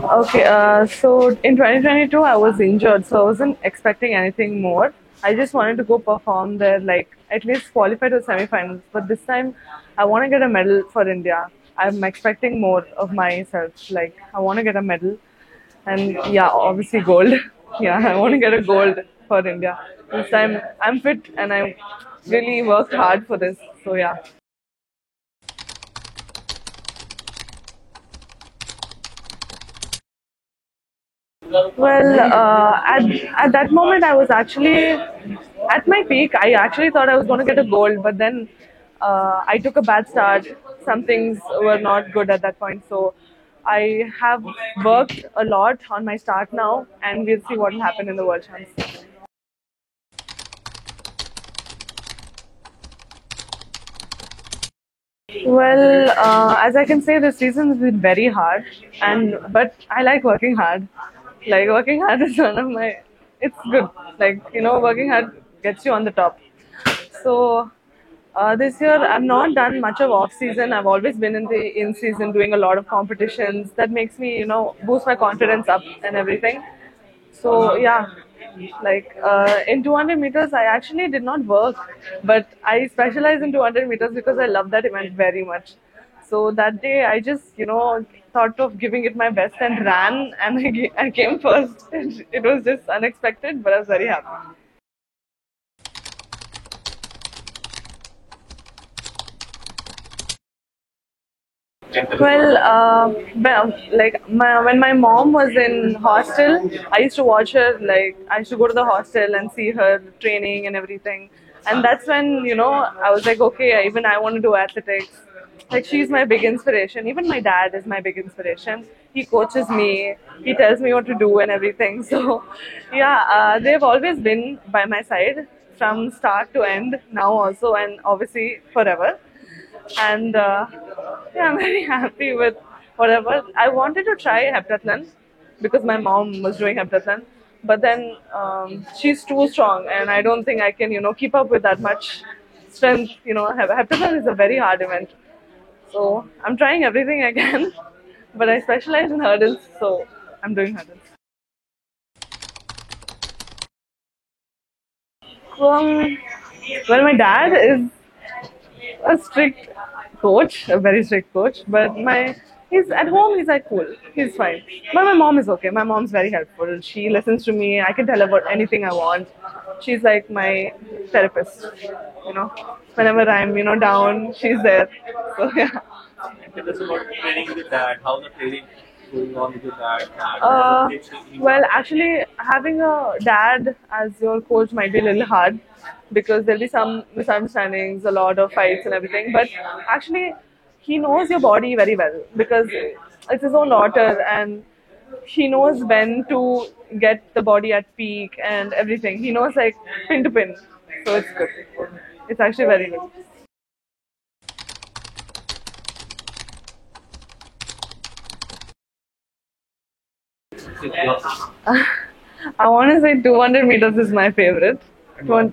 Okay, so in 2022 I was injured, so I wasn't expecting anything more. I just wanted to go perform there, like at least qualify to semifinals. But this time, I want to get a medal for India. I'm expecting more of myself. Like I want to get a medal, and yeah, obviously gold. Yeah, I want to get a gold for India. This time I'm fit and I really worked hard for this. So yeah. Well, at that moment, I was actually at my peak. I actually thought I was going to get a gold, but then I took a bad start. Some things were not good at that point. So I have worked a lot on my start now, and we'll see what will happen in the World Champs. Well, as I can say, this season has been very hard, and but I like working hard. Like working hard is one of my. It's good. Like working hard gets you on the top. So this year I've not done much of off season. I've always been in the in season doing a lot of competitions. That makes me boost my confidence up and everything. So yeah, like in 200 meters, I actually did not work, but I specialize in 200 meters because I love that event very much. So that day, I just thought of giving it my best and ran, and I came first. It was just unexpected, but I was very happy. When my mom was in hostel, I used to watch her. Like I used to go to the hostel and see her training and everything. And that's when I was like, okay, even I want to do athletics. Like she's my big inspiration. Even my dad is my big inspiration. He coaches me. He tells me what to do and everything. So, yeah, they've always been by my side from start to end. Now also, and obviously forever. And yeah, I'm very happy with whatever. I wanted to try heptathlon because my mom was doing heptathlon, but then she's too strong, and I don't think I can keep up with that much strength. Heptathlon is a very hard event, so I'm trying everything I can, but I specialize in hurdles, so I'm doing hurdles. Um, well, my dad is a strict coach, a very strict coach. But he's at home. He's like cool. He's fine. But my mom is okay. My mom's very helpful. She listens to me. I can tell her about anything I want. She's like my therapist. Whenever I'm down, she's there. So yeah. Tell us about training with dad. How the training going on with your dad? Uh, well, actually, having a dad as your coach might be a little hard because there'll be some misunderstandings, a lot of fights and everything. But actually, he knows your body very well because it's his own daughter and he knows when to get the body at peak and everything. He knows like pin to pin. So it's good. It's actually very good. I want to say 200 meters is my favorite. What?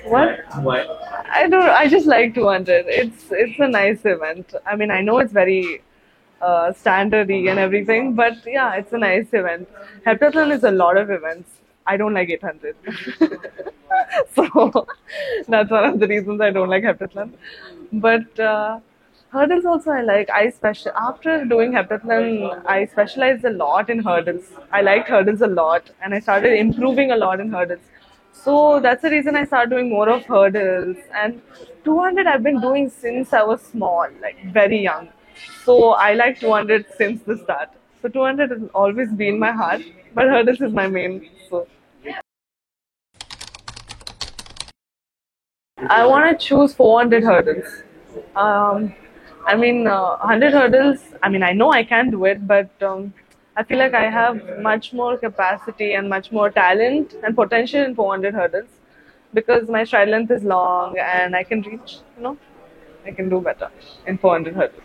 What? Why? I don't. I just like 200. It's a nice event. I mean, I know it's very standardy and everything, but yeah, it's a nice event. Heptathlon is a lot of events. I don't like 800, so that's one of the reasons I don't like heptathlon. But hurdles also I like. I special after doing heptathlon, I specialized a lot in hurdles. I liked hurdles a lot, and I started improving a lot in hurdles. So that's the reason I started doing more of hurdles. And 200 I've been doing since I was small, like very young. So I like 200 since the start. So 200 has always been my heart, but hurdles is my main. So I want to choose 400 hurdles. Um, I mean, 100 hurdles, I mean, I know I can do it, but I feel like I have much more capacity and much more talent and potential in 400 hurdles because my stride length is long and I can reach, I can do better in 400 hurdles.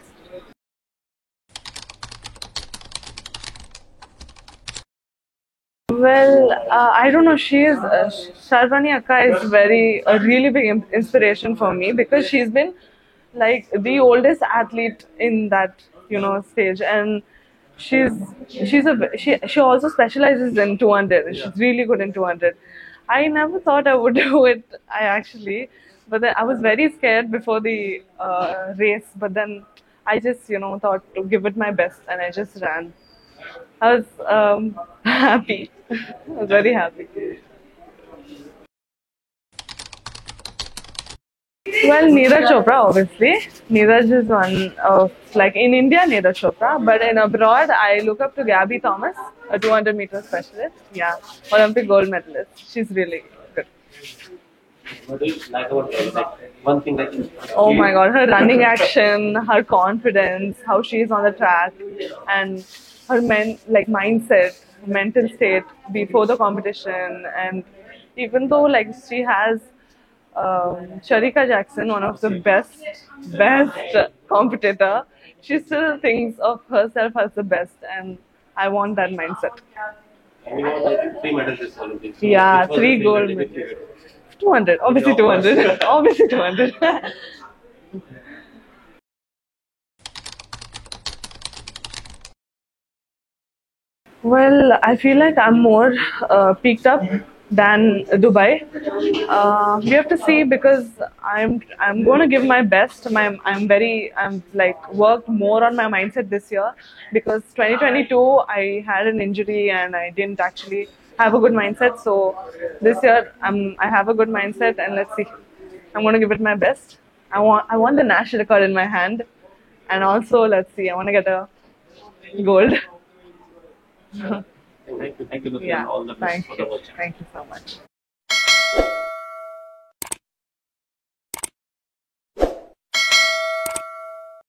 Well, I don't know. Sharvani Akka is a really big inspiration for me because she's been like the oldest athlete in that stage, and she's she also specializes in 200. She's really good in 200. I never thought I would do it. I actually, but then I was very scared before the race. But then I just thought to give it my best, and I just ran. I was happy. I was very happy. Well, Neeraj Chopra, obviously. Neeraj is one of, like in India, Neeraj Chopra, but in abroad, I look up to Gabby Thomas, a 200 meter specialist. Yeah, Olympic gold medalist. She's really good. What do you like about her? Like one thing that you Oh my god, her running action, her confidence, how she's on the track, and her mindset, mental state before the competition, and even though like she has Sharika Jackson, one of the best competitor, she still thinks of herself as the best, and I want that mindset. and you know, I think 3 medals this Olympics. So Yeah, which was three your gold favorite? Which medals. favorite? 200, obviously Yeah, of course. 200, obviously 200. Well, I feel like I'm more peaked up than Dubai. We have to see because I'm going to give my best. I'm like worked more on my mindset this year because 2022 I had an injury and I didn't actually have a good mindset. So this year I have a good mindset and let's see. I'm going to give it my best. I want the national record in my hand, and also let's see. I want to get a gold. Thank you, Nutya, and Yeah, all the best thank for the you. watch. Thank you so much.